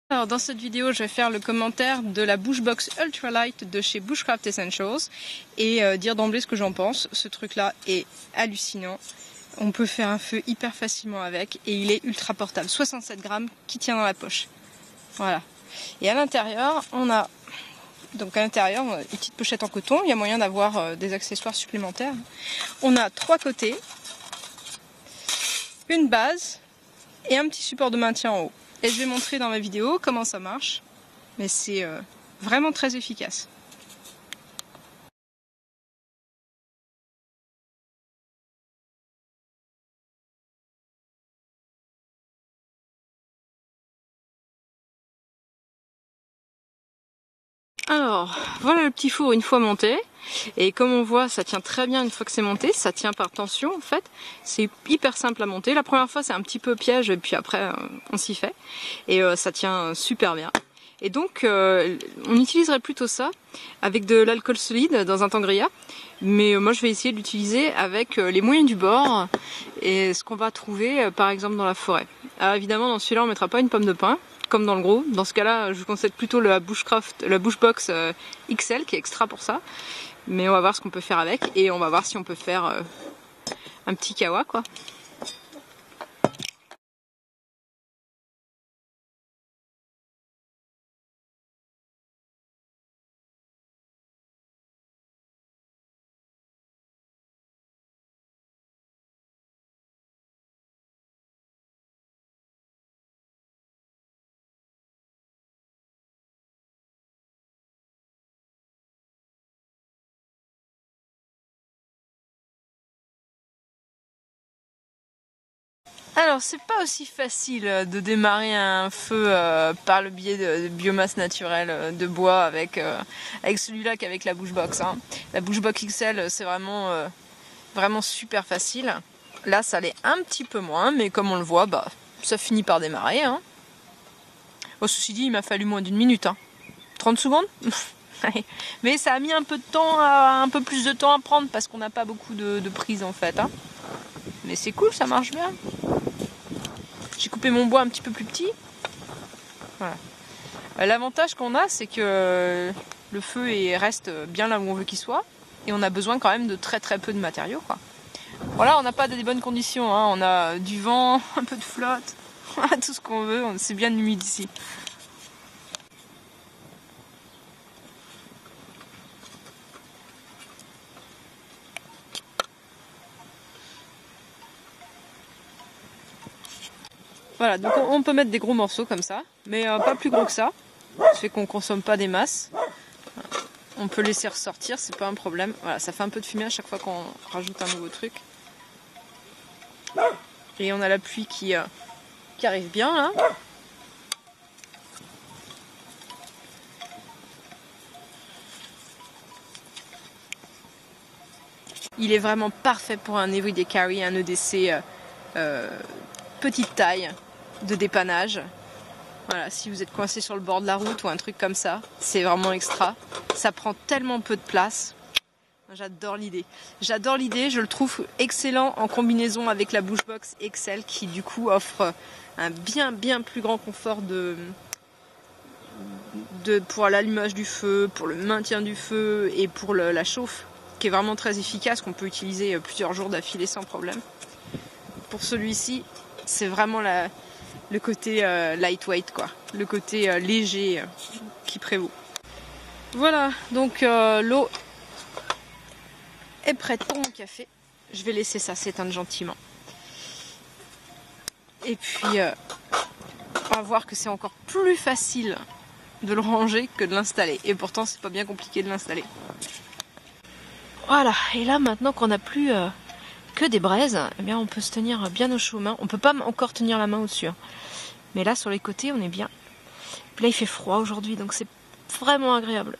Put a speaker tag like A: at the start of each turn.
A: Alors dans cette vidéo, je vais faire le commentaire de la Bushbox Ultralight de chez Bushcraft Essentials et dire d'emblée ce que j'en pense. Ce truc-là est hallucinant. On peut faire un feu hyper facilement avec et il est ultra portable. 67 grammes qui tient dans la poche. Voilà. Et à l'intérieur, on a une petite pochette en coton. Il y a moyen d'avoir des accessoires supplémentaires. On a 3 côtés, une base et un petit support de maintien en haut. Et je vais montrer dans ma vidéo comment ça marche, mais c'est vraiment très efficace. Alors, voilà le petit four une fois monté. Et comme on voit, ça tient très bien une fois que c'est monté. Ça tient par tension en fait. C'est hyper simple à monter. La première fois c'est un petit peu piège et puis après on s'y fait. Et ça tient super bien. Et donc on utiliserait plutôt ça avec de l'alcool solide dans un tangria. Mais moi je vais essayer de l'utiliser avec les moyens du bord et ce qu'on va trouver par exemple dans la forêt. Alors évidemment dans celui-là on ne mettra pas une pomme de pin. Comme dans le gros, dans ce cas-là, je vous conseille plutôt la Bushbox XL qui est extra pour ça. Mais on va voir ce qu'on peut faire avec et on va voir si on peut faire un petit kawa quoi. Alors c'est pas aussi facile de démarrer un feu par le biais de biomasse naturelle de bois avec celui-là qu'avec la Bushbox. Hein. La Bushbox XL c'est vraiment super facile. Là ça l'est un petit peu moins, mais comme on le voit, bah, ça finit par démarrer. Hein. Oh, ceci dit, il m'a fallu moins d'une minute. Hein. 30 secondes. Mais ça a mis un peu de temps, un peu plus de temps à prendre parce qu'on n'a pas beaucoup de prise en fait. Hein. Mais c'est cool, ça marche bien. J'ai coupé mon bois un petit peu plus petit. Voilà. L'avantage qu'on a, c'est que le feu reste bien là où on veut qu'il soit. Et on a besoin quand même de très peu de matériaux. Quoi. Voilà, on n'a pas des bonnes conditions. Hein. On a du vent, un peu de flotte, tout ce qu'on veut. C'est bien humide ici. Voilà, donc on peut mettre des gros morceaux comme ça, mais pas plus gros que ça. Ça fait qu'on consomme pas des masses. On peut laisser ressortir, c'est pas un problème. Voilà, ça fait un peu de fumée à chaque fois qu'on rajoute un nouveau truc. Et on a la pluie qui arrive bien là. Il est vraiment parfait pour un everyday carry, un EDC petite taille de dépannage. Voilà, si vous êtes coincé sur le bord de la route ou un truc comme ça, c'est vraiment extra. Ça prend tellement peu de place. J'adore l'idée. J'adore l'idée, je le trouve excellent en combinaison avec la Bushbox XL qui du coup offre un bien plus grand confort pour l'allumage du feu, pour le maintien du feu et pour la chauffe, qui est vraiment très efficace, qu'on peut utiliser plusieurs jours d'affilée sans problème. Pour celui-ci, c'est vraiment le côté lightweight, quoi, le côté léger qui prévaut. Voilà, donc l'eau est prête pour mon café. Je vais laisser ça s'éteindre gentiment. Et puis, on va voir que c'est encore plus facile de le ranger que de l'installer. Et pourtant, c'est pas bien compliqué de l'installer. Voilà, et là, maintenant qu'on n'a plus que des braises, eh bien, on peut se tenir bien au chaud main. On peut pas encore tenir la main au-dessus. Hein. Mais là, sur les côtés, on est bien. Puis là, il fait froid aujourd'hui, donc c'est vraiment agréable.